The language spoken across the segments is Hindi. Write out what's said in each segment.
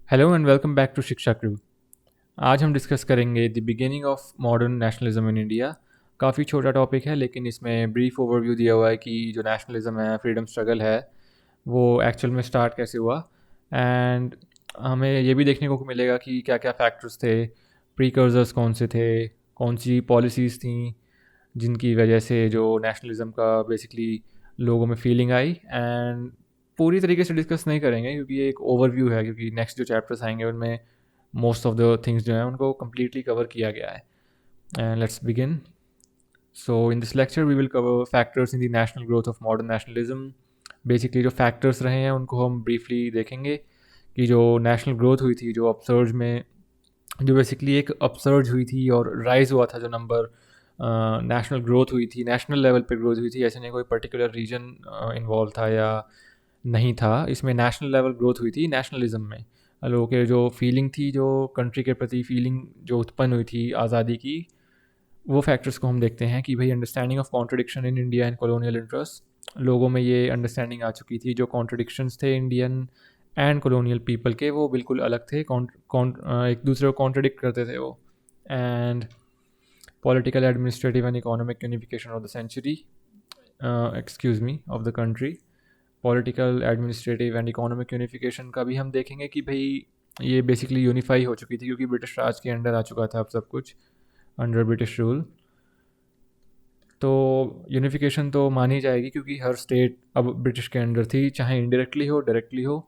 Hello and welcome back to Shiksha crew. आज हम डिस्कस करेंगे the beginning of modern nationalism in India. काफ़ी छोटा टॉपिक है लेकिन इसमें ब्रीफ ओवरव्यू दिया हुआ है कि जो नेशनलिज्म है, फ्रीडम स्ट्रगल है, वो एक्चुअल में स्टार्ट कैसे हुआ। एंड हमें ये भी देखने को मिलेगा कि क्या क्या फैक्टर्स थे, प्रीकर्सर्स कौन से थे, कौन सी पॉलिसीज़ थी जिनकी वजह से जो नेशनलिज्म का बेसिकली लोगों में फीलिंग आई। एंड पूरी तरीके से डिस्कस नहीं करेंगे क्योंकि ये एक ओवरव्यू है, क्योंकि नेक्स्ट जो चैप्टर्स आएंगे उनमें मोस्ट ऑफ द थिंग्स जो हैं उनको कम्प्लीटली कवर किया गया है। And let's begin. So in this lecture we will cover factors in the national growth of modern nationalism. Basically जो फैक्टर्स रहे हैं उनको हम ब्रीफली देखेंगे कि जो नेशनल ग्रोथ हुई थी, जो अपसर्ज में जो बेसिकली एक अपसर्ज हुई थी और राइज हुआ था जो नंबर, नेशनल ग्रोथ हुई थी, नेशनल लेवल पे ग्रोथ हुई थी, ऐसे नहीं कोई पर्टिकुलर रीजन इन्वॉल्व था या नहीं था। इसमें नेशनल लेवल ग्रोथ हुई थी नेशनलिज्म में। लोगों के जो फीलिंग थी, जो कंट्री के प्रति फीलिंग जो उत्पन्न हुई थी आज़ादी की, वो फैक्टर्स को हम देखते हैं कि भाई understanding of contradiction in India and colonial interest. लोगों में ये अंडरस्टैंडिंग आ चुकी थी, जो कॉन्ट्रडिक्शंस थे इंडियन एंड कॉलोनियल पीपल के, वो बिल्कुल अलग थे। एक दूसरे को कॉन्ट्रडिक्ट करते थे वो। And political, administrative and economic unification of the century, excuse me, of the country. Political, administrative and economic unification का भी हम देखेंगे कि भाई ये बेसिकली यूनिफाई हो चुकी थी क्योंकि ब्रिटिश राज के अंडर आ चुका था अब सब कुछ, अंडर ब्रिटिश रूल। तो यूनिफिकेशन तो मानी जाएगी क्योंकि हर स्टेट अब ब्रिटिश के अंडर थी, चाहे इनडायरेक्टली हो डायरेक्टली हो।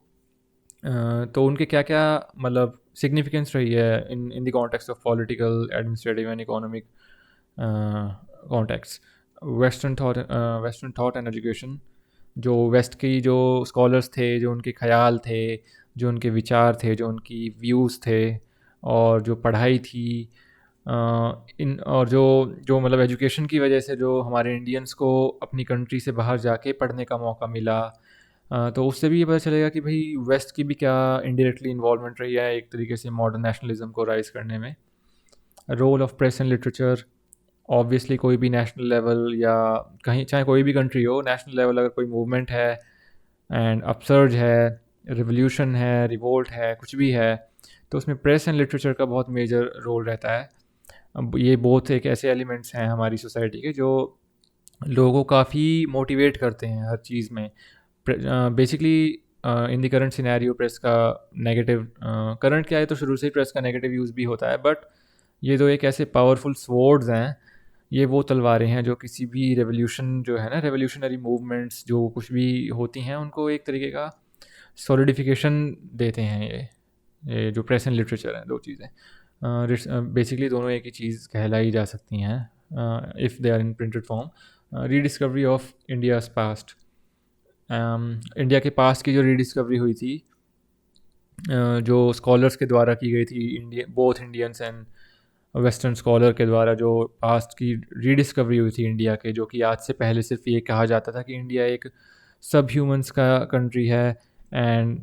तो उनके क्या क्या मतलब सिग्निफिकेंस रही है in the context of political, administrative and economic context. Western thought and education, जो वेस्ट की जो स्कॉलर्स थे, जो उनके ख्याल थे, जो उनके विचार थे, जो उनकी व्यूज़ थे, और जो पढ़ाई थी, इन और जो जो मतलब एजुकेशन की वजह से जो हमारे इंडियंस को अपनी कंट्री से बाहर जाके पढ़ने का मौका मिला। तो उससे भी ये पता चलेगा कि भाई वेस्ट की भी क्या इनडायरेक्टली इन्वॉल्वमेंट रही है एक तरीके से मॉडर्न नेशनलिज्म को राइज करने में। Role of press and literature, obviously कोई भी नेशनल लेवल या कहीं चाहे कोई भी कंट्री हो, नेशनल लेवल अगर कोई मूवमेंट है एंड अपसर्ज है, रिवोल्यूशन है, रिवोल्ट है, कुछ भी है, तो उसमें प्रेस एंड लिटरेचर का बहुत मेजर रोल रहता है। अब ये बहुत एक ऐसे एलिमेंट्स हैं हमारी सोसाइटी के जो लोगों को काफ़ी मोटिवेट करते हैं हर चीज़ में। Basically in the current scenario press का नेगेटिव, करंट क्या है तो शुरू से ही प्रेस का नेगेटिव यूज़ भी होता है, बट ये तो एक ऐसे पावरफुल स्वर्ड्स हैं, ये वो तलवारें हैं जो किसी भी रेवोल्यूशन जो है ना, रेवोल्यूशनरी मूवमेंट्स जो कुछ भी होती हैं उनको एक तरीके का सॉलिडिफिकेशन देते हैं। ये जो प्रेस एंड लिटरेचर हैं, दो चीज़ें बेसिकली दोनों एक ही चीज़ कहलाई जा सकती हैं if they are in printed form. Rediscovery of India's past, India के पास्ट की जो रीडिस्कवरी हुई थी, जो स्कॉलर्स के द्वारा की गई थी, India both Indians and western scholar के द्वारा जो पास्ट की रीडिस्कवरी हुई थी इंडिया के, जो कि आज से पहले सिर्फ ये कहा जाता था कि इंडिया एक सब ह्यूमंस का कंट्री है एंड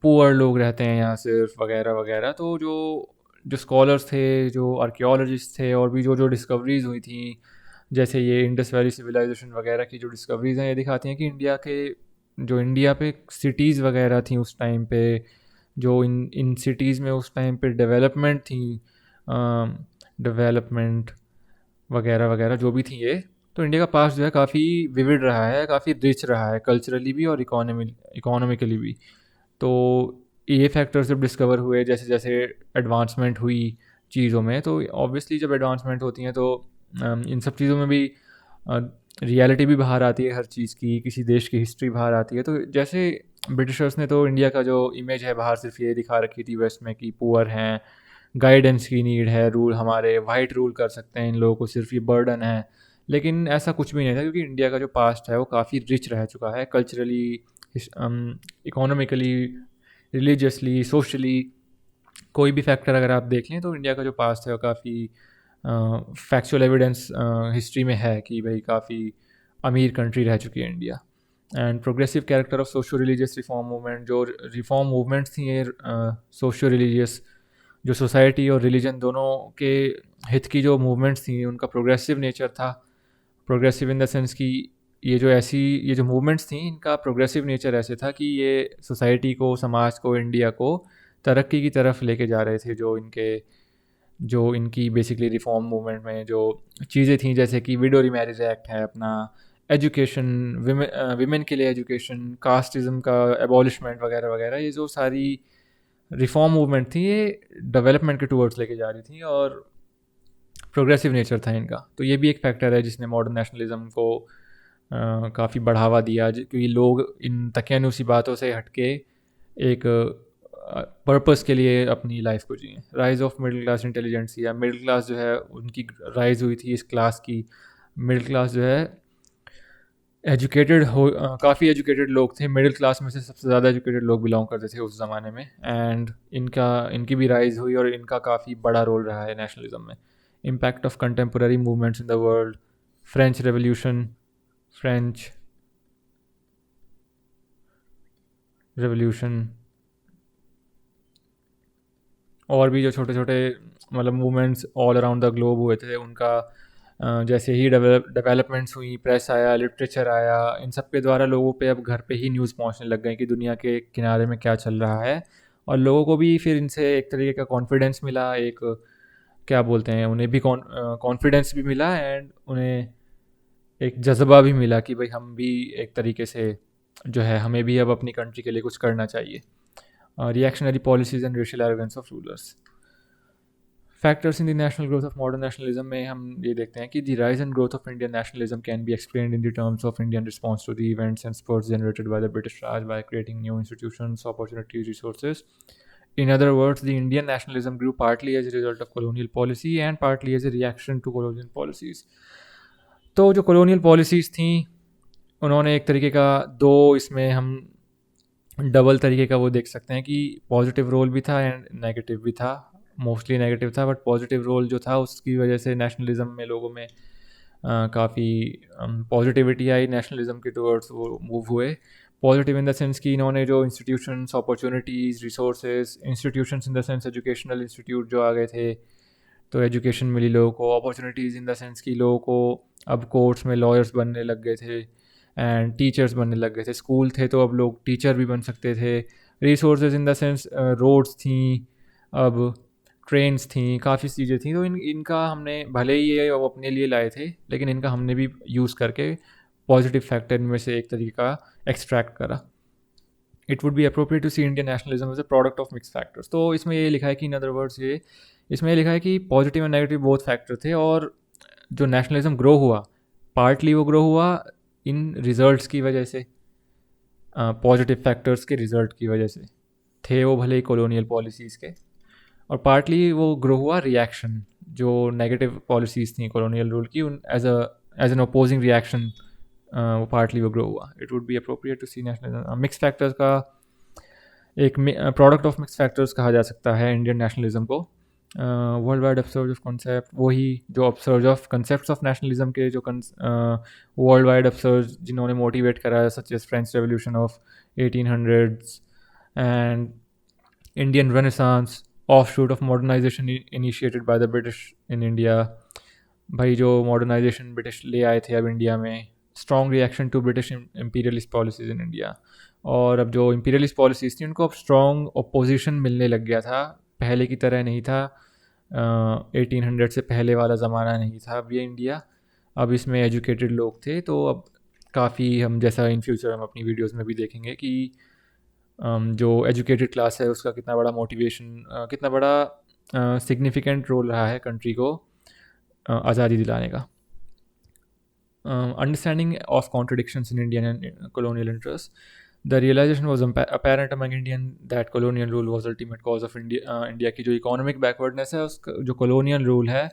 पुअर लोग रहते हैं यहाँ सिर्फ, वगैरह वगैरह। तो जो जो स्कॉलर्स थे, जो आर्कियोलॉजिस्ट थे, और भी जो जो डिस्कवरीज़ हुई थी, जैसे ये इंडस वैली सिविलाइजेशन वगैरह की जो डिस्कवरीज़ हैं, ये दिखाती हैं कि इंडिया के जो इंडिया पे सिटीज़ वगैरह थी उस टाइम पे, जो इन इन सिटीज़ में उस टाइम पे डेवलपमेंट थी, डेवलपमेंट वगैरह वगैरह जो भी थी ये, तो इंडिया का पास्ट जो है काफ़ी विविड रहा है, काफ़ी रिच रहा है कल्चरली भी और इकोनॉमिकली भी। तो ये फैक्टर्स जब डिस्कवर हुए, जैसे जैसे एडवांसमेंट हुई चीज़ों में, तो ऑब्वियसली जब एडवांसमेंट होती हैं तो इन सब चीज़ों में भी रियलिटी भी बाहर आती है, हर चीज़ की, किसी देश की हिस्ट्री बाहर आती है। तो जैसे ब्रिटिशर्स ने तो इंडिया का जो इमेज है बाहर सिर्फ ये दिखा रखी थी वेस्ट में कि पुअर हैं, गाइडेंस की नीड है, रूल हमारे वाइट रूल कर सकते हैं इन लोगों को, सिर्फ ये बर्डन है। लेकिन ऐसा कुछ भी नहीं था क्योंकि इंडिया का जो पास्ट है वो काफ़ी रिच रह चुका है कल्चरली, इकोनॉमिकली, रिलीजियसली, सोशली। कोई भी फैक्टर अगर आप देख लें तो इंडिया का जो पास्ट है वो काफ़ी फैक्चुअल एविडेंस हिस्ट्री में है कि भाई काफ़ी अमीर कंट्री रह चुकी है India. And progressive character of socio religious reform movement, जो रिफॉर्म मूवमेंट्स थी ये सोशो रिलीजियस, जो सोसाइटी और रिलीजन दोनों के हित की जो मूवमेंट्स थी, उनका प्रोग्रेसिव नेचर था। प्रोग्रेसिव इन द सेंस कि ये जो मूवमेंट्स थी इनका प्रोग्रेसिव नेचर ऐसे था कि ये सोसाइटी को, समाज को, इंडिया को तरक्की की तरफ लेके जा रहे थे। जो इनकी बेसिकली रिफॉर्म मूवमेंट में जो चीज़ें थी, जैसे कि विडो रीमैरिज एक्ट है अपना, एजुकेशन, विमेन के लिए एजुकेशन, कास्टिज़म का एबॉलिशमेंट वगैरह वगैरह, ये जो सारी रिफॉर्म मूवमेंट थी ये डेवलपमेंट के टूवर्ड्स लेके जा रही थी और प्रोग्रेसिव नेचर था इनका। तो ये भी एक फैक्टर है जिसने मॉडर्न नेशनलिज्म को काफ़ी बढ़ावा दिया, क्योंकि लोग इन तकियानुसी बातों से हटके एक पर्पस के लिए अपनी लाइफ को जिए। Rise of middle class intelligentsia, middle class जो है उनकी राइज हुई थी इस क्लास की। मिडिल क्लास जो है एजुकेटेड हो, काफ़ी एजुकेटेड लोग थे। मिडिल क्लास में से सबसे ज़्यादा एजुकेटेड लोग बिलोंग करते थे उस ज़माने में, एंड इनकी भी राइज हुई और इनका काफ़ी बड़ा रोल रहा है नेशनलिज्म में। Impact of contemporary movements in the world, French revolution, French revolution, और भी जो छोटे छोटे मतलब movements all around the globe हुए थे उनका, जैसे ही डेवलपमेंट्स हुई, प्रेस आया, लिटरेचर आया, इन सब के द्वारा लोगों पे अब घर पे ही न्यूज़ पहुंचने लग गई कि दुनिया के किनारे में क्या चल रहा है। और लोगों को भी फिर इनसे एक तरीके का कॉन्फिडेंस मिला, एक क्या बोलते हैं, उन्हें भी कॉन्फिडेंस भी मिला, एंड उन्हें एक जज्बा भी मिला कि भाई हम भी एक तरीके से जो है, हमें भी अब अपनी कंट्री के लिए कुछ करना चाहिए। Reactionary policies and racial arrogance of rulers. Factors in the national growth of modern nationalism में हम ये देखते हैं कि the rise and growth of Indian nationalism can be explained in the terms of Indian response to the events and spurs generated by the British Raj by creating new institutions, opportunities, resources. In other words, the Indian nationalism grew partly as a result of colonial policy and partly as a reaction to colonial policies. तो जो colonial policies थी उन्होंने एक तरीके का दो, इसमें हम डबल तरीके का वो देख सकते हैं कि पॉजिटिव रोल भी था एंड नेगेटिव भी था। मोस्टली नेगेटिव था, बट पॉजिटिव रोल जो था उसकी वजह से नेशनलिज्म में लोगों में काफ़ी पॉजिटिविटी आई, नेशनलिज्म के टूवर्ड्स वो मूव हुए। पॉजिटिव इन द सेंस कि इन्होंने जो institutions, opportunities, resources, institutions in the sense educational institute जो आ गए थे, तो एजुकेशन मिली लोगों को। अपॉर्चुनिटीज़ इन द सेंस कि लोगों को अब कोर्ट्स में लॉयर्स बनने लग गए थे एंड टीचर्स बनने लग गए थे। स्कूल थे तो अब लोग टीचर भी बन सकते थे। Resources in the sense roads थी, अब ट्रेन्स थी, काफ़ी चीज़ें थी। तो इनका हमने भले ही ये वो अपने लिए लाए थे, लेकिन इनका हमने भी यूज़ करके पॉजिटिव फैक्टर इनमें से एक तरीके का एक्सट्रैक्ट करा। It would be appropriate to see Indian nationalism as a product of mix factors. तो इसमें ये लिखा है कि इन अदर वर्ड्स इसमें ये लिखा है कि positive and negative both factor थे, और जो नेशनलिज्म ग्रो हुआ, पार्टली वो ग्रो हुआ इन रिजल्ट्स की वजह से, पॉजिटिव फैक्टर्स के रिजल्ट की वजह से थे वो, भले ही कॉलोनियल पॉलिसीज़ के, और पार्टली वो ग्रो हुआ रिएक्शन, जो नेगेटिव पॉलिसीज़ थी कॉलोनियल रूल की, उन एज एन अपोजिंग रिएक्शन वो पार्टली वो ग्रो हुआ। It would be appropriate to see nationalism mix factors का एक प्रोडक्ट ऑफ मिक्स फैक्टर्स कहा जा सकता है इंडियन नेशनलिज्म को। World wide upsurge of concept, वही जो upsurge of concept of nationalism के जो वर्ल्ड वाइड अपसर्ज जिन्होंने मोटिवेट करा, such as French revolution of 1800s and Indian renaissance, offshoot of modernization initiated by the British in India. भाई जो मॉडर्नाइजेशन ब्रिटिश ले आए थे अब इंडिया में, strong reaction to British imperialist policies in India. और अब जो इम्पीरियलिस्ट पॉलिसीज़ थी उनको अब स्ट्रॉन्ग अपोजिशन मिलने लग गया था, पहले की तरह नहीं था। 1800 से पहले वाला ज़माना नहीं था अब ये इंडिया। अब इसमें एजुकेटेड लोग थे, तो अब काफ़ी, हम जैसा इन फ्यूचर हम अपनी वीडियोस में भी देखेंगे कि जो एजुकेटेड क्लास है उसका कितना बड़ा मोटिवेशन, कितना बड़ा सिग्निफिकेंट रोल रहा है कंट्री को आज़ादी दिलाने का। Understanding of contradictions in Indian and colonial interests. The realization was apparent among Indian that colonial rule was ultimate cause of India की जो इकोनॉमिक बैकवर्डनेस है, उसका जो colonial rule है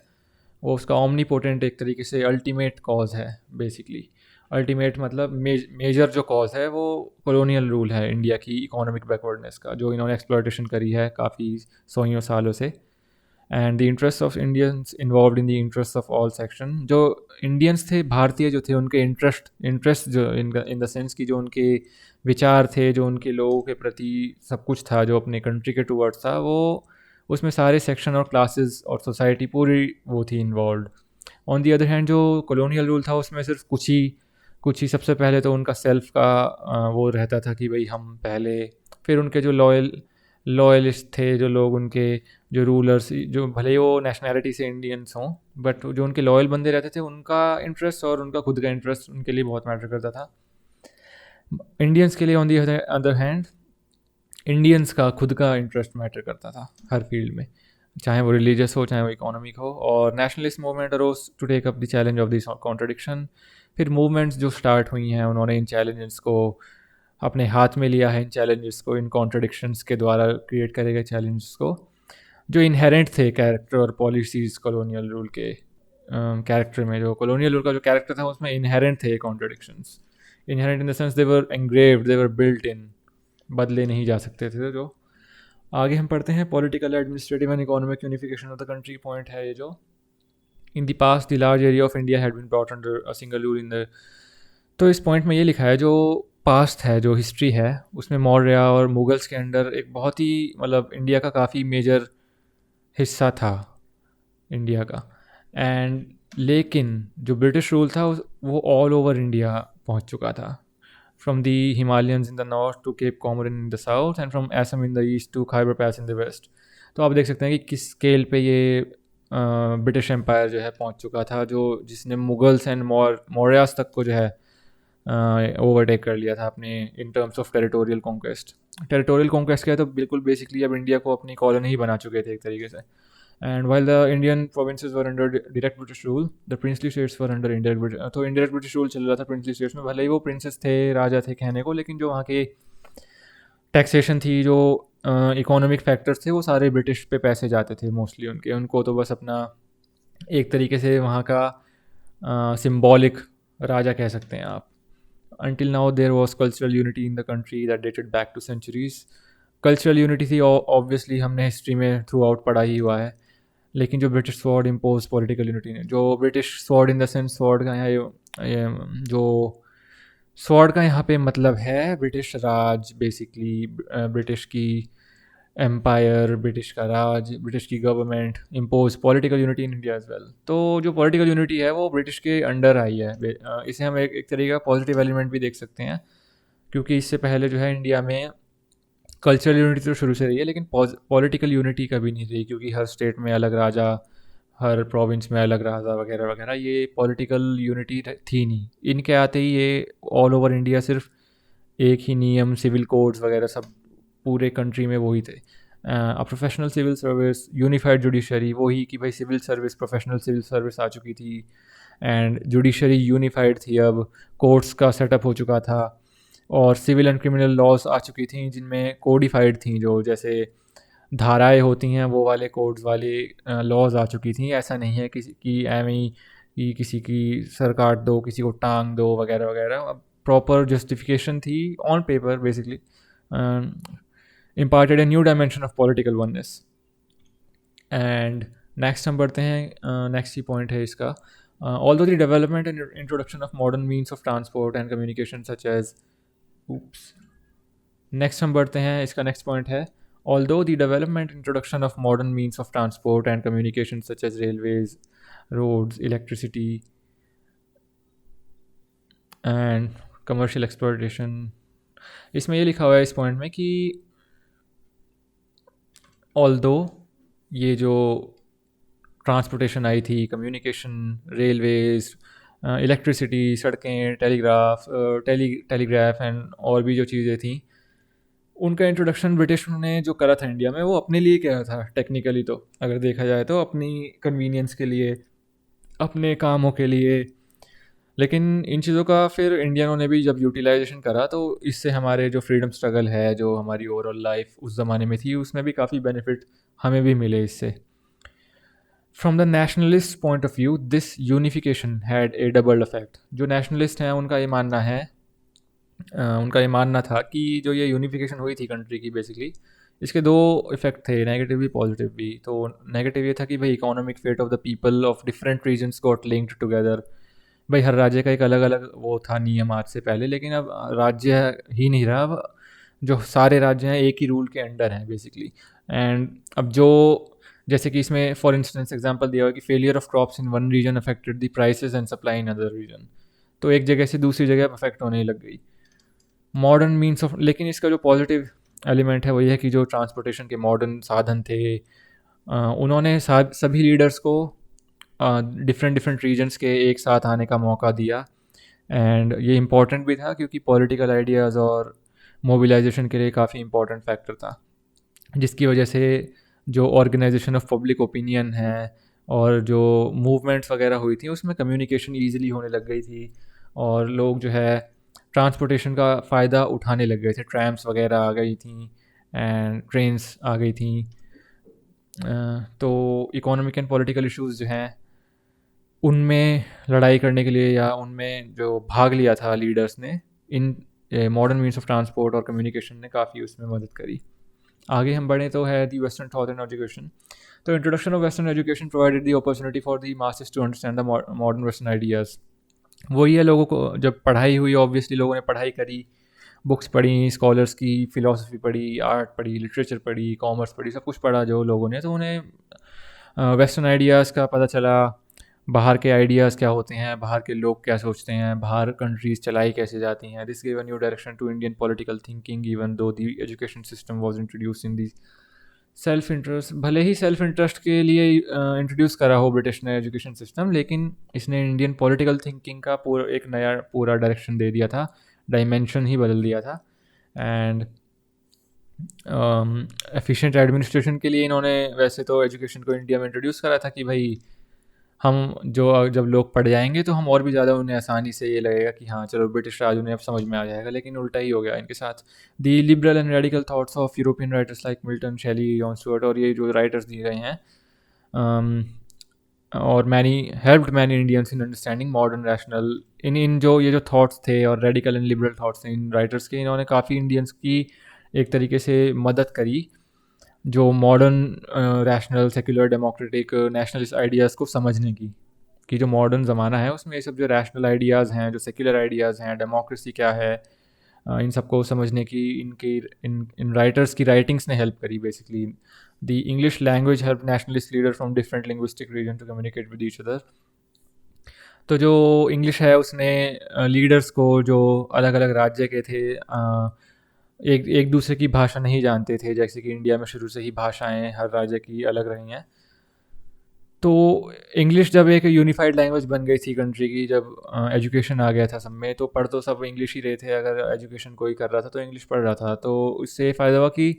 वो उसका omnipotent एक तरीके से अल्टीमेट कॉज है। बेसिकली अल्टीमेट मतलब मेजर जो कॉज है वो colonial rule है इंडिया की इकोनॉमिक बैकवर्डनेस का, जो इन्होंने एक्सप्लॉयटेशन करी है काफ़ी सौ सालों से। And the interest of Indians involve in the interest of all section. जो इंडियंस थे, भारतीय जो थे, उनके इंटरेस्ट जो इन द सेंस कि जो उनके विचार थे, जो उनके लोगों के प्रति सब कुछ था, जो अपने कंट्री के टूवर्ड्स था, वो उसमें सारे सेक्शन और क्लासेस और सोसाइटी पूरी वो थी involve. On the other hand जो कॉलोनियल रूल था उसमें सिर्फ कुछ ही सबसे पहले तो उनका सेल्फ का वो रहता था कि भाई हम पहले, फिर उनके जो लॉयलिस्ट थे जो लोग, उनके जो रूलर्स, जो भले ही वो नेशनैलिटी से इंडियंस हों, बट जो उनके लॉयल बंदे रहते थे उनका इंटरेस्ट और उनका खुद का इंटरेस्ट उनके लिए बहुत मैटर करता था। इंडियंस के लिए on the other hand Indians का खुद का इंटरेस्ट मैटर करता था हर फील्ड में, चाहे वो रिलीजियस हो चाहे वो इकोनॉमिक हो। और nationalist movement arose to take up the challenge of this contradiction. फिर मूवमेंट्स जो स्टार्ट हुई हैं उन्होंने इन चैलेंजेस को अपने हाथ में लिया है, इन चैलेंजेस को, इन कॉन्ट्रडिक्शंस के द्वारा क्रिएट करे गए चैलेंजेस को जो इनहेरेंट थे कैरेक्टर और पॉलिसीज़ कॉलोनियल रूल के कैरेक्टर में। जो कॉलोनियल रूल का जो कैरेक्टर था उसमें इनहेरेंट थे contradictions, inherent in the sense they were engraved, they were built in, बदले नहीं जा सकते थे। जो आगे हम पढ़ते हैं political, administrative and economic unification of the country point है ये जो in the past the large area of India had been brought under a single rule in the. तो इस पॉइंट में ये लिखा है जो पास्ट है, जो हिस्ट्री है, उसमें मौर्य और मुगल्स के अंडर एक बहुत ही मतलब इंडिया का काफ़ी मेजर हिस्सा था इंडिया का। एंड लेकिन जो ब्रिटिश रूल था वो ऑल ओवर इंडिया पहुंच चुका था, from the Himalayas in the north to Cape Comorin in the south and from Assam in the east to Khyber pass in the west. तो आप देख सकते हैं कि किस स्केल पे ये ब्रिटिश एम्पायर जो है पहुंच चुका था, जो जिसने मुगल्स एंड मौर्यास तक को जो है ओवरटेक कर लिया था अपने in terms of territorial conquest. Territorial conquest क्या है, तो बिल्कुल बेसिकली अब इंडिया को अपनी कॉलोनी ही बना चुके थे एक तरीके से। And while the Indian provinces were under direct British rule, the princely states were under indirect British. तो इंडायरेक्ट ब्रिटिश रूल चल रहा था प्रिंसली स्टेट्स में, भले ही वो प्रिंसेस थे, राजा थे कहने को, लेकिन जो वहाँ के टैक्सेशन थी, जो इकोनॉमिक फैक्टर्स थे, वो सारे ब्रिटिश पे पैसे जाते थे मोस्टली उनके। उनको तो बस अपना एक तरीके से वहाँ का सिम्बॉलिक राजा कह सकते हैं आप। Until now there was cultural unity in the country that dated back to centuries. Cultural unity थी ऑब्वियसली, हमने हिस्ट्री में थ्रू आउट पढ़ा ही हुआ है। लेकिन जो British sword impose political unity ने, जो British sword in the sense sword का यहाँ जो स्वॉर्ड का यहाँ पे मतलब है ब्रिटिश राज, बेसिकली ब्रिटिश की एम्पायर, ब्रिटिश का राज, ब्रिटिश की government impose political unity in India as well. तो जो पॉलिटिकल यूनिटी है वो ब्रिटिश के अंडर आई है। इसे हम एक तरीके का पॉजिटिव एलिमेंट भी देख सकते हैं, क्योंकि इससे पहले जो है इंडिया में कल्चरल यूनिटी तो शुरू से रही है, लेकिन पॉलिटिकल यूनिटी कभी नहीं रही, क्योंकि हर स्टेट में अलग राजा, हर प्रोविंस में अलग राजा वगैरह वगैरह, ये पॉलिटिकल यूनिटी थी नहीं। इनके आते ही ये ऑल ओवर इंडिया सिर्फ एक ही नियम, सिविल कोड्स वगैरह सब पूरे कंट्री में वही थे। A professional civil service, unified judiciary, वही कि भाई civil service, professional civil service आ चुकी थी, एंड जुडिशरी यूनिफाइड थी, अब कोर्ट्स का सेटअप हो चुका था, और सिविल एंड क्रिमिनल लॉज आ चुकी थी जिनमें कोडिफाइड थी, जो जैसे धाराएं होती हैं वो वाले कोड्स वाले लॉज आ चुकी थी। ऐसा नहीं है किसी की एम ही कि किसी की सर काट दो, किसी को टांग दो वगैरह वगैरह। अब प्रॉपर जस्टिफिकेशन थी on paper basically, imparted a new dimension of political oneness. And next हम बढ़ते हैं, next ही point है इसका, although the development and introduction of modern means of transport and communication such as next हम बढ़ते हैं, इसका next point है, although the development and introduction of modern means of transport and communication such as railways, roads, electricity and commercial exploitation, इसमें ये लिखा हुआ है इस पॉइंट में कि ऑल्दो ये जो ट्रांसपोर्टेशन आई थी, कम्युनिकेशन, रेलवेज, इलेक्ट्रिसिटी, सड़कें, टेलीग्राफ एंड और भी जो चीज़ें थी, उनका इंट्रोडक्शन ब्रिटिश ने जो करा था इंडिया में, वो अपने लिए करा था टेक्निकली। तो अगर देखा जाए तो अपनी कन्वीनियंस के लिए, अपने कामों के लिए। लेकिन इन चीज़ों का फिर इंडियनों ने भी जब यूटिलाइजेशन करा, तो इससे हमारे जो फ्रीडम स्ट्रगल है, जो हमारी ओवरऑल लाइफ उस ज़माने में थी, उसमें भी काफ़ी बेनिफिट हमें भी मिले इससे। From the nationalist point of view this unification had A double effect. जो नेशनलिस्ट हैं उनका ये मानना है, उनका ये मानना था कि जो ये यूनिफिकेशन हुई थी कंट्री की, बेसिकली इसके दो इफेक्ट थे, नेगेटिव भी पॉजिटिव भी। तो नेगेटिव ये था कि भाई economic fate of the people of different regions got linked together. भाई हर राज्य का एक अलग अलग वो था नियम आज से पहले, लेकिन अब राज्य ही नहीं रहा, अब जो सारे राज्य हैं एक ही रूल के अंडर हैं बेसिकली। एंड अब जो जैसे कि इसमें फॉर इंस्टेंस एग्जांपल दिया हुआ कि failure of crops in one region affected the prices and supply in other region. तो एक जगह से दूसरी जगह अफेक्ट होने लग गई। मॉडर्न मीन्स ऑफ, लेकिन इसका जो पॉजिटिव एलिमेंट है वो ये है कि जो ट्रांसपोर्टेशन के मॉडर्न साधन थे, उन्होंने सभी लीडर्स को डिफरेंट डिफरेंट रीजन्स के एक साथ आने का मौका दिया। एंड ये इम्पॉर्टेंट भी था क्योंकि पॉलिटिकल आइडियाज़ और मोबिलाइजेशन के लिए काफ़ी इम्पोर्टेंट फैक्टर था, जिसकी वजह से जो ऑर्गेनाइजेशन ऑफ पब्लिक ओपिनियन है और जो मूवमेंट्स वगैरह हुई थी उसमें कम्युनिकेशन ईजिली होने लग गई थी, और लोग जो है ट्रांसपोर्टेशन का फ़ायदा उठाने लग गए थे। ट्रैम्स वगैरह आ गई थी एंड ट्रेन्स आ गई थी। तो इकोनॉमिक एंड पॉलिटिकल इश्यूज जो हैं उनमें लड़ाई करने के लिए या उनमें जो भाग लिया था लीडर्स ने, in modern means of transport और कम्युनिकेशन ने काफ़ी उसमें मदद करी। आगे हम बढ़ें तो है the western thought in education. तो introduction of western education provided the opportunity for the masses to understand the modern western ideas. वही है, लोगों को जब पढ़ाई हुई, ऑब्वियसली लोगों ने पढ़ाई करी, बुक्स पढ़ी, स्कॉलर्स की फ़िलासफ़ी पढ़ी, आर्ट पढ़ी, लिटरेचर पढ़ी, कॉमर्स पढ़ी, सब कुछ पढ़ा जो लोगों ने, तो उन्हें वेस्टर्न आइडियाज़ का पता चला, बाहर के आइडियाज़ क्या होते हैं, बाहर के लोग क्या सोचते हैं, बाहर कंट्रीज़ चलाई कैसे जाती हैं। This give a new direction to Indian political thinking even though the education system was introduce in the self interest. भले ही सेल्फ इंटरेस्ट के लिए इंट्रोड्यूस करा हो ब्रिटिश ने एजुकेशन सिस्टम, लेकिन इसने इंडियन पॉलिटिकल थिंकिंग का पूरा एक नया पूरा डायरेक्शन दे दिया था, डायमेंशन ही बदल दिया था। एंड एफिशिएंट एडमिनिस्ट्रेशन के लिए इन्होंने वैसे तो एजुकेशन को इंडिया में इंट्रोड्यूस करा था कि भाई हम जो जब लोग पढ़ जाएंगे तो हम और भी ज़्यादा उन्हें आसानी से ये लगेगा कि हाँ चलो ब्रिटिश राज उन्हें अब समझ में आ जाएगा, लेकिन उल्टा ही हो गया इनके साथ। The liberal and radical thoughts of European writers like Milton, Shelley, John Stuart और ये जो राइटर्स दिए गए हैं, और many helped many Indians in understanding modern rational. इन जो ये जो थॉट्स थे और रेडिकल एंड लिबरल थॉट्स थे इन राइटर्स के, इन्होंने काफ़ी इंडियंस की एक तरीके से मदद करी जो modern rational secular democratic nationalist ideas को समझने की, कि जो मॉडर्न ज़माना है उसमें ये सब जो रैशनल आइडियाज़ हैं, जो सेक्युलर आइडियाज़ हैं, डेमोक्रेसी क्या है, इन सबको समझने की इनकी इन राइटर्स की राइटिंग्स ने हेल्प करी। Basically the English language help nationalist leader from different linguistic region to communicate with each other. तो जो इंग्लिश है उसने लीडर्स को जो अलग अलग राज्य के थे, एक एक दूसरे की भाषा नहीं जानते थे, जैसे कि इंडिया में शुरू से ही भाषाएं हर राज्य की अलग रही हैं। तो इंग्लिश जब एक यूनिफाइड लैंग्वेज बन गई थी कंट्री की, जब एजुकेशन आ गया था सब में, तो पढ़ तो सब इंग्लिश ही रहे थे। अगर एजुकेशन कोई कर रहा था तो इंग्लिश पढ़ रहा था, तो इससे फ़ायदा हुआ कि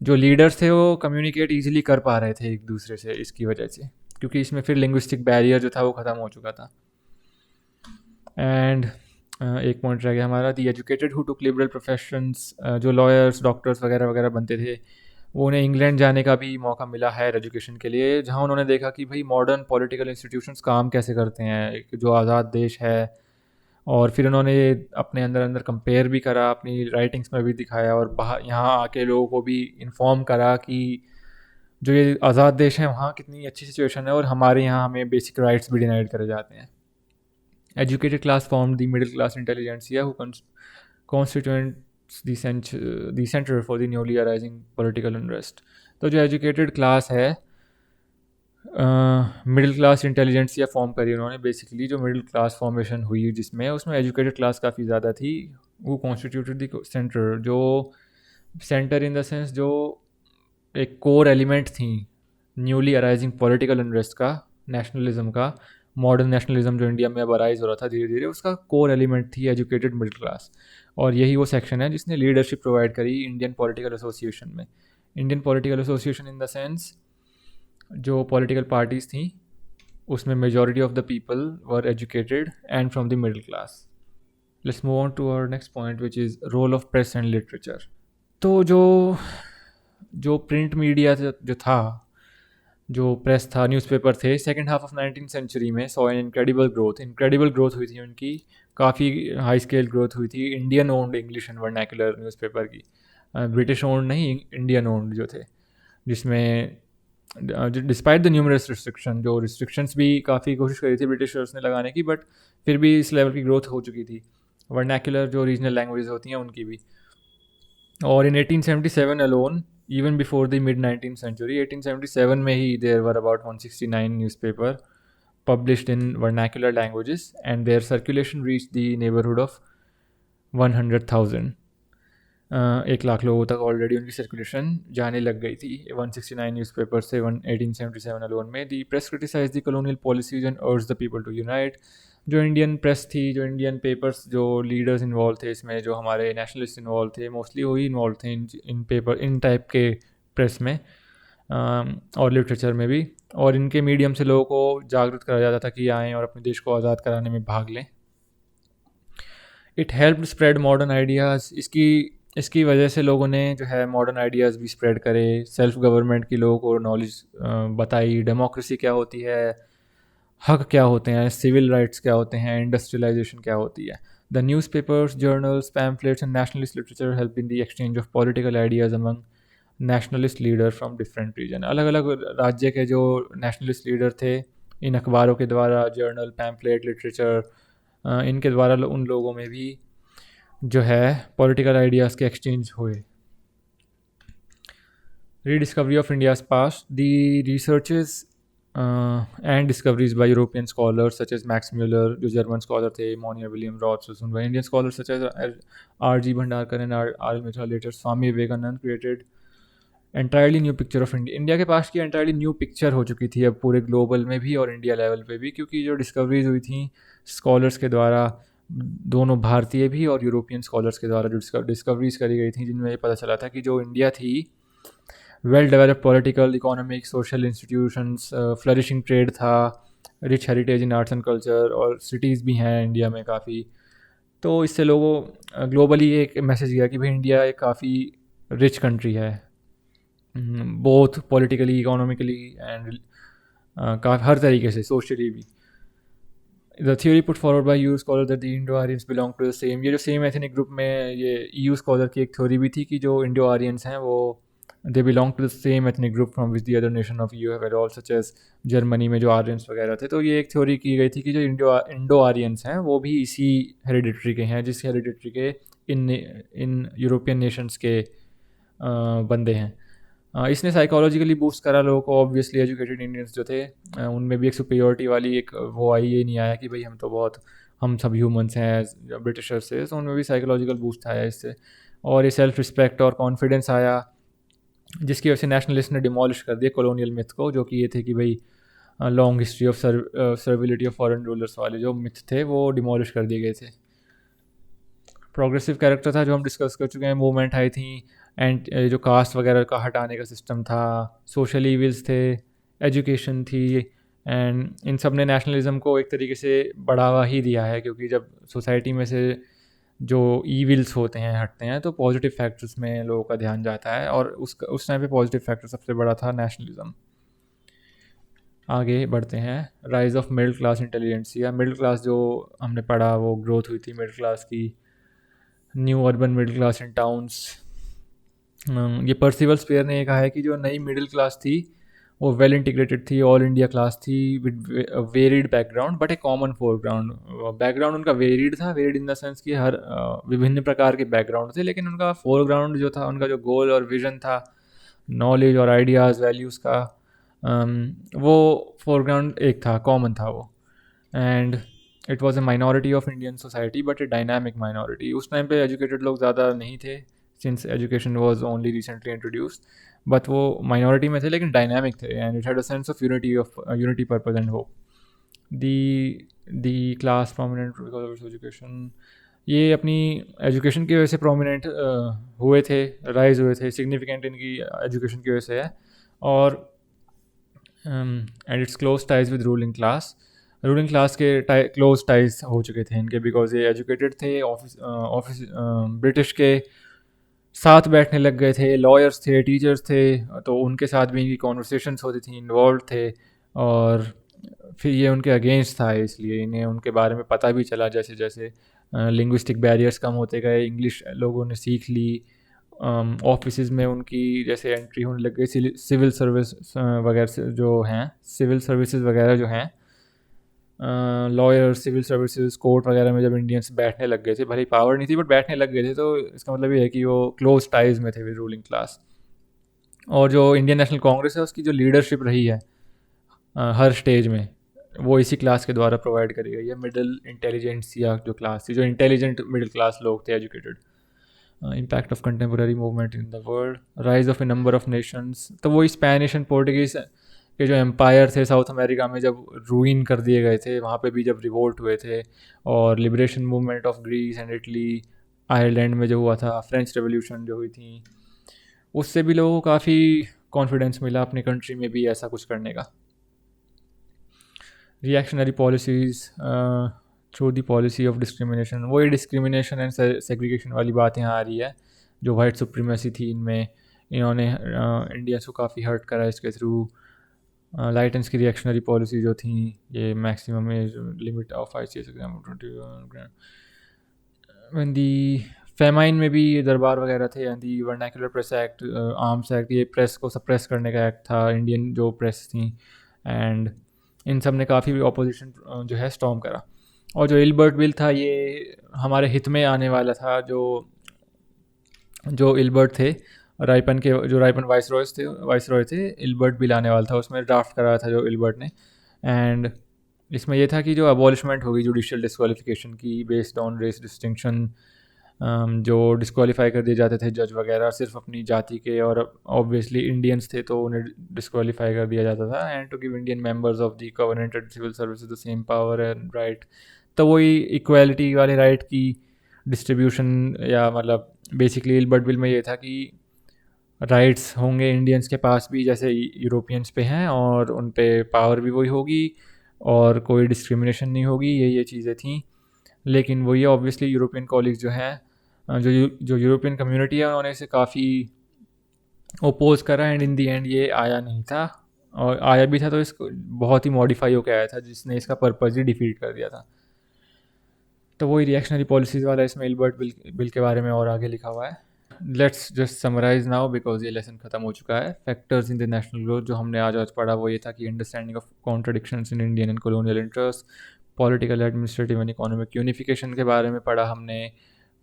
जो लीडर्स थे वो कम्युनिकेट ईजिली कर पा रहे थे एक दूसरे से, इसकी वजह से, क्योंकि इसमें फिर लिंग्विस्टिक बैरियर जो था वो ख़त्म हो चुका था। एंड एक पॉइंट रह गया हमारा, the educated who took liberal professions, जो लॉयर्स, डॉक्टर्स वगैरह वगैरह बनते थे, वो उन्हें इंग्लैंड जाने का भी मौका मिला हायर एजुकेशन के लिए, जहाँ उन्होंने देखा कि भाई मॉडर्न पॉलिटिकल इंस्टीट्यूशंस काम कैसे करते हैं, एक जो आज़ाद देश है। और फिर उन्होंने अपने अंदर अंदर कंपेयर भी करा, अपनी राइटिंग्स में भी दिखाया, और बाहर यहाँ आके लोगों को भी इन्फॉर्म करा कि जो ये आज़ाद देश है वहाँ कितनी अच्छी सिचुएशन है, और हमारे यहाँ हमें बेसिक राइट्स भी डिनाइड करे जाते हैं। Educated class form the middle class intelligentsia who constituents the centre for the newly arising political unrest. तो जो एजुकेटेड क्लास है, मिडिल क्लास इंटेलिजेंसिया फॉर्म करी उन्होंने। बेसिकली जो मिडिल क्लास फॉर्मेशन हुई जिसमें, उसमें एजुकेटेड क्लास काफ़ी ज़्यादा थी। वो कॉन्स्टिट्यूटेड दी सेंटर, जो सेंटर इन द सेंस जो एक कोर एलिमेंट थी न्यूली अराइजिंग पॉलिटिकल अनरेस्ट का, नेशनलिज्म का, मॉडर्न नेशनलिज्म जो इंडिया में अब अराइज हो रहा था धीरे धीरे, उसका कोर एलिमेंट थी एजुकेटेड मिडिल क्लास। और यही वो सेक्शन है जिसने लीडरशिप प्रोवाइड करी इंडियन पॉलिटिकल एसोसिएशन में। Indian political association in the sense जो पॉलिटिकल पार्टीज़ थी उसमें majority of the people were educated and from the middle class. Let's move on to our next point which is role of press and literature. तो जो प्रिंट मीडिया जो था, जो प्रेस था, न्यूज़पेपर थे, second half of 19th century में सॉ एन इनक्रेडिबल ग्रोथ हुई थी उनकी। काफ़ी हाई स्केल ग्रोथ हुई थी Indian owned English and vernacular newspaper की। ब्रिटिश ओन्ड नहीं, इंडियन ओन्ड जो थे, जिसमें डिस्पाइट द न्यूमरस रिस्ट्रिक्शन, जो रिस्ट्रिक्शंस भी काफ़ी कोशिश करी थी ब्रिटिशर्स ने लगाने की, बट फिर भी इस लेवल की ग्रोथ हो चुकी थी। वर्नैकुलर जो रीजनल लैंग्वेज होती हैं उनकी भी। और इन 1877 alone, even before the mid 19th century, 1877 में ही there were about 169 newspaper published in vernacular languages, and their circulation reached the neighborhood of 100,000. 1 lakh लोगों तक ऑलरेडी उनकी सर्कुलेशन जाने लग गई थी 169 न्यूज़पेपर से 1877 अलोन में. The press criticise the colonial policies and urge the people to unite. जो इंडियन प्रेस थी, जो इंडियन पेपर्स, जो लीडर्स इन्वॉल्व थे इसमें, जो हमारे नेशनलिस्ट इन्वॉल्व थे, मोस्टली वही इन्वॉल्व थे इन पेपर, इन टाइप के प्रेस में और लिटरेचर में भी. और इनके मीडियम से लोगों को जागरूक कराया जाता था कि आएँ और अपने देश को आज़ाद कराने में भाग लें. It help spread modern ideas. इसकी वजह से लोगों ने जो है मॉडर्न आइडियाज़ भी स्प्रेड करे. सेल्फ गवर्नमेंट की लोगों को नॉलेज बताई. डेमोक्रेसी क्या होती है, हक क्या होते हैं, सिविल राइट्स क्या होते हैं, इंडस्ट्रियलाइजेशन क्या होती है. The newspapers, journals, pamphlets and nationalist literature help in the exchange of political ideas among nationalist leader from different region. अलग अलग राज्य के जो नेशनलिस्ट लीडर थे, इन अखबारों के द्वारा, जर्नल, पैम्फलेट, लिटरेचर, इनके द्वारा उन लोगों में भी जो है पॉलिटिकल आइडियाज़ के एक्सचेंज हुए. Rediscovery of India's past. The researches and discoveries by European scholars such as Max Muller, जो जर्मन स्कॉलर थे, Monier William Roths, Indian scholars such as R.G. Bhandarkar and R.L. Mitra, later Swami Vivekananda, created entirely new picture of India. India के पास की एंटायरली न्यू पिक्चर हो चुकी थी अब पूरे ग्लोबल में भी और इंडिया लेवल पे भी, क्योंकि जो डिस्कवरीज हुई थी स्कॉलर्स के द्वारा, दोनों भारतीय भी और यूरोपियन स्कॉलर्स के द्वारा जो डिस्कवरीज करी गई थी, जिनमें ये पता चला था कि जो इंडिया थी, well developed political, economic, social institutions, flourishing trade था, rich heritage in arts and culture, और सिटीज़ भी हैं इंडिया में काफ़ी. तो इससे लोगों ग्लोबली एक मैसेज गया कि भाई इंडिया एक काफ़ी रिच कंट्री है, बोथ पॉलिटिकली, इकोनॉमिकली एंड हर तरीके से, सोशली भी. The theory put forward by EU scholar that the Indo Aryans belong to the same. ये जो सेम एथनिक ग्रुप में, ये EU स्कॉलर की एक थ्योरी भी थी कि जो इंडो आर्यंस हैं वो they belong to the same ethnic group from which the other nation of EU have all, such as Germany में जो आर्यंस वगैरह थे. तो ये एक थ्योरी की गई थी कि जो इंडो आर्यंस हैं वो भी इसी हेरिडिटरी के हैं, जिस हेरिडिटरी के इन यूरोपियन नेशंस के बंदे हैं. इसने साइकोलॉजिकली बूस्ट करा लोगों को. ऑब्वियसली एजुकेटेड इंडियंस जो थे, उनमें भी एक सुपीरियरिटी वाली एक वो आई. ये नहीं आया कि भाई हम सब ह्यूमंस हैं ब्रिटिशर्स से. तो उनमें भी साइकोलॉजिकल बूस्ट आया इससे, और ये सेल्फ रिस्पेक्ट और कॉन्फिडेंस आया, जिसकी वजह से नेशनलिस्ट ने डिमोलिश कर दिया कॉलोनियल मिथ को, जो कि ये थे कि भाई long history of servility of foreign rulers वाले जो मिथ थे वो डिमोलिश कर दिए गए थे. प्रोग्रेसिव कैरेक्टर था जो हम डिस्कस कर चुके हैं. मूवमेंट आई थी, एंड जो कास्ट वगैरह का हटाने का सिस्टम था, सोशल ईविल्स थे, एजुकेशन थी, एंड इन सब ने नेशनलिज्म को एक तरीके से बढ़ावा ही दिया है, क्योंकि जब सोसाइटी में से जो ईविल्स होते हैं हटते हैं तो पॉजिटिव फैक्टर्स में लोगों का ध्यान जाता है, और उस टाइम पे पॉजिटिव फैक्टर सबसे बड़ा था नेशनलिज्म. आगे बढ़ते हैं. Rise of middle class intelligentsia. Middle class जो हमने पढ़ा वो ग्रोथ हुई थी मिडिल क्लास की. New urban middle class in towns. ये पर्सिवल स्पेयर ने कहा है कि जो नई मिडिल क्लास थी वो वेल इंटीग्रेटेड थी, ऑल इंडिया क्लास थी, with varied background but A common foreground. Background उनका वेरिड था, वेरिड इन द सेंस कि हर विभिन्न प्रकार के बैकग्राउंड थे, लेकिन उनका फोरग्राउंड जो था, उनका जो गोल और विजन था, नॉलेज और आइडियाज़, वैल्यूज़ का, वो फोरग्राउंड एक था, कॉमन था वो. And it was a minority of Indian society but a dynamic minority. उस टाइम पे एजुकेटेड लोग ज़्यादा नहीं थे, since education was only recently introduced, but वो माइनॉरिटी में थे लेकिन डायनामिक थे, and it had a sense of unity purpose and hope. The class prominent because of education. ये अपनी एजुकेशन की वजह से प्रोमिनेंट हुए थे, राइज हुए थे, सिग्निफिकेंट इनकी एजुकेशन की वजह से है. और and it's close ties with ruling class. Ruling class के क्लोज टाइज हो चुके थे इनके, बिकॉज ये एजुकेटेड थे, ऑफिस ब्रिटिश के साथ बैठने लग गए थे, लॉयर्स थे, टीचर्स थे, तो उनके साथ भी इनकी कॉन्वर्सेशंस होती थी, इन्वॉल्व थे, और फिर ये उनके अगेंस्ट था, इसलिए इन्हें उनके बारे में पता भी चला. जैसे जैसे लिंग्विस्टिक बैरियर्स कम होते गए, इंग्लिश लोगों ने सीख ली, ऑफिस में उनकी जैसे एंट्री होने लग गई, सिविल सर्विस वगैरह जो हैं, सिविल सर्विसेज वगैरह जो हैं, लॉयर, सिविल सर्विसेज, कोर्ट वगैरह में जब इंडियंस बैठने लग गए थे, भले पावर नहीं थी बट बैठने लग गए थे, तो इसका मतलब ये है कि वो क्लोज टाइज में थे विद रूलिंग क्लास. और जो इंडियन नेशनल कांग्रेस है उसकी जो लीडरशिप रही है हर स्टेज में, वो इसी क्लास के द्वारा प्रोवाइड करी गई है, मिडिल इंटेलिजेंसिया जो क्लास थी, जो इंटेलिजेंट मिडिल क्लास लोग थे, educated. Impact of contemporary movement in the world, rise of A number of Nations, तो वो स्पेनिश एंड पोर्टुगीज के जो एम्पायर थे साउथ अमेरिका में जब रूइन कर दिए गए थे, वहाँ पे भी जब रिवोल्ट हुए थे, और liberation movement of Greece and Italy, Ireland में जो हुआ था, फ्रेंच रेवोल्यूशन जो हुई थी, उससे भी लोगों को काफ़ी कॉन्फिडेंस मिला अपनी कंट्री में भी ऐसा कुछ करने का। Reactionary policies through the policy of discrimination, वही डिस्क्रिमिनेशन एंड सेग्रीगेशन वाली बात यहाँ आ रही है, जो वाइट सुप्रीमेसी थी इनमें, इन्होंने इंडियंस को काफ़ी हर्ट करा इसके थ्रू। लाइटेंस की रिएक्शनरी पॉलिसी जो थी, ये maximum age limit of ICS exam 20 when the famine में भी ये दरबार वगैरह थे, and the vernacular press act, arms act, ये प्रेस को सप्रेस करने का एक्ट था, इंडियन जो प्रेस थी, एंड इन सब ने काफ़ी अपोजिशन जो है स्टॉर्म करा। और जो इल्बर्ट बिल था, ये हमारे हित में आने वाला था। जो जो इल्बर्ट थे, रायपन के जो रायपन वाइसरॉय थे, इल्बर्ट बिल आने वाला था, उसमें ड्राफ्ट करा था जो इल्बर्ट ने। एंड इसमें यह था कि जो अबॉलिशमेंट होगी जुडिशियल डिस्क्वालिफिकेशन की बेस्ड ऑन रेस डिस्टिंक्शन, जो डिस्क्वालीफाई कर दिए जाते थे जज वगैरह सिर्फ अपनी जाति के, और ऑब्वियसली इंडियंस थे तो उन्हें डिस्क्वालीफाई कर दिया जाता था। And to give Indian members of the covenanted civil services the same power and right, तो वही इक्वालिटी वाले राइट की डिस्ट्रीब्यूशन, या मतलब बेसिकली इल्बर्ट बिल में ये था कि राइट्स होंगे इंडियंस के पास भी जैसे यूरोपियंस पे हैं, और उन पे पावर भी वही होगी, और कोई डिस्क्रिमिनेशन नहीं होगी, ये चीज़ें थी। लेकिन वही ऑब्वियसली यूरोपियन कॉलीग जो हैं, जो यूरोपियन कम्युनिटी है, उन्होंने इसे काफ़ी ओपोज करा, एंड इन दी एंड ये आया नहीं था, और आया भी था तो इसको बहुत ही मॉडिफाई होकर आया था, जिसने इसका पर्पज़ ही डिफीट कर दिया था। तो वही रिएक्शनरी पॉलिसीज़ वाला इसमें इल्बर्ट बिल के बारे में और आगे लिखा हुआ है। Let's just summarize now because ये लेसन ख़त्म हो चुका है। Factors in the national growth जो हमने आज पढ़ा वो ये था कि understanding of contradictions in Indian and colonial interest, political, administrative and economic unification के बारे में पढ़ा हमने,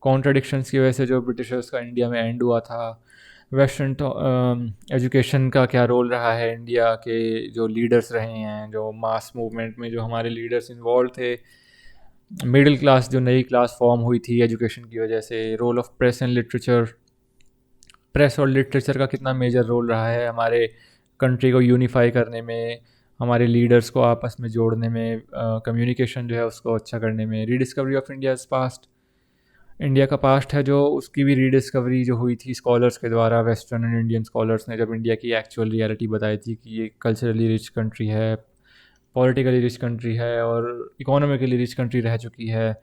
कॉन्ट्रडिक्शंस की वजह से जो ब्रिटिशर्स का इंडिया में एंड हुआ था, वेस्टर्न एजुकेशन का क्या रोल रहा है, इंडिया के जो लीडर्स रहे हैं, जो मास मूवमेंट में जो हमारे लीडर्स इन्वॉल्व थे, मिडिल क्लास जो नई क्लास फॉर्म हुई थी एजुकेशन की वजह से, role of press and literature, press और लिटरेचर का कितना मेजर रोल रहा है हमारे कंट्री को यूनिफाई करने में, हमारे लीडर्स को आपस में जोड़ने में, कम्युनिकेशन जो है उसको अच्छा करने में, rediscovery of India's past, India का पास्ट है जो उसकी भी रीडिस्कवरी जो हुई थी स्कॉलर्स के द्वारा, वेस्टर्न एंड इंडियन स्कॉलर्स ने जब इंडिया की एक्चुअल रियलिटी बताई थी कि ये कल्चरली रिच कंट्री है, पॉलिटिकली रिच कंट्री है, और इकोनॉमिकली रिच कंट्री रह चुकी है।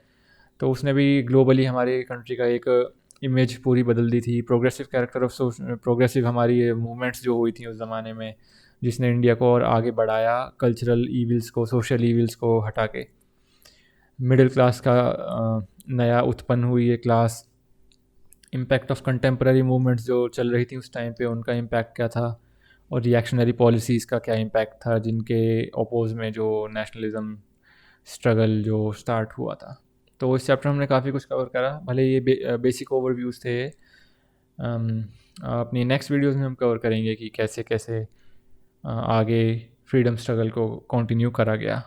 तो उसने भी ग्लोबली हमारी कंट्री का एक इमेज पूरी बदल दी थी। प्रोग्रेसिव कैरेक्टर ऑफ प्रोग्रेसिव हमारी मूवमेंट्स जो हुई थी उस ज़माने में, जिसने इंडिया को और आगे बढ़ाया कल्चरल ईविल्स को, सोशल ईविल्स को हटा के। मिडिल क्लास का नया उत्पन्न हुई ये class, impact of contemporary movements जो चल रही थी उस टाइम पे, उनका इम्पैक्ट क्या था, और रिएक्शनरी पॉलिसीज़ का क्या इम्पैक्ट था, जिनके अपोज में जो नेशनलिज्म स्ट्रगल जो स्टार्ट हुआ था। तो इस चैप्टर हमने काफ़ी कुछ कवर करा, भले ये बेसिक ओवरव्यूज़ थे। अपनी नेक्स्ट वीडियोज़ में हम कवर करेंगे कि कैसे कैसे आगे फ्रीडम स्ट्रगल को कंटिन्यू करा गया।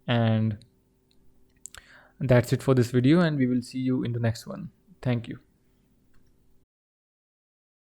And that's it for this video, and we will see you in the next one. Thank you.